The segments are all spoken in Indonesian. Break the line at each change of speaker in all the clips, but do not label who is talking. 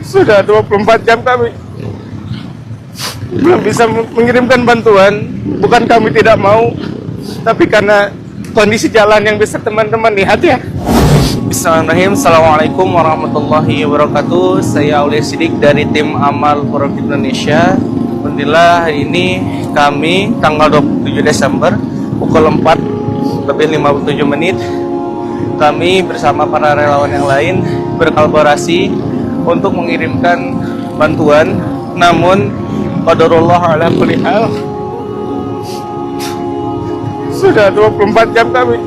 Sudah 24 jam kami belum bisa mengirimkan bantuan. Bukan kami tidak mau, tapi karena kondisi jalan yang bisa teman-teman lihat ya. Bismillahirrahmanirrahim. Assalamualaikum warahmatullahi wabarakatuh. Saya Aulia Sidik dari tim Amal Profit Indonesia. Alhamdulillah hari ini kami tanggal 27 Desember pukul 4 lebih 57 menit kami bersama para relawan yang lain berkolaborasi untuk mengirimkan bantuan. Namun qadarullah ala kulli hal, sudah 24 jam kami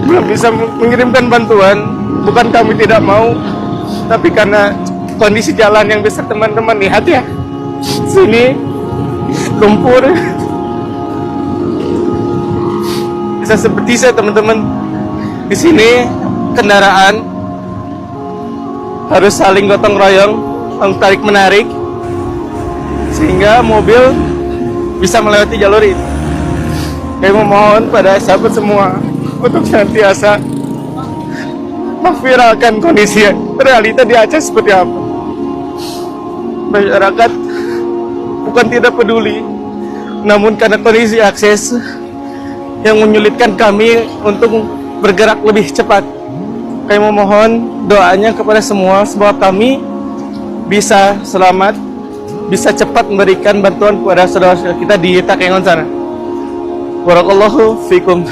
belum bisa mengirimkan bantuan. Bukan kami tidak mau, tapi karena kondisi jalan yang bisa teman-teman lihat ya. Sini lumpur, bisa seperti saya teman-teman. Di sini kendaraan harus saling gotong royong, tarik menarik, sehingga mobil bisa melewati jalur ini. Saya memohon pada sahabat semua untuk senantiasa memviralkan kondisi realita di Aceh seperti apa. Masyarakat bukan tidak peduli, namun karena kondisi akses yang menyulitkan kami untuk bergerak lebih cepat. Kami memohon doanya kepada semua, semoga kami bisa selamat, bisa cepat memberikan bantuan kepada saudara-saudara kita di Takengon sana. Barakallahu fikum.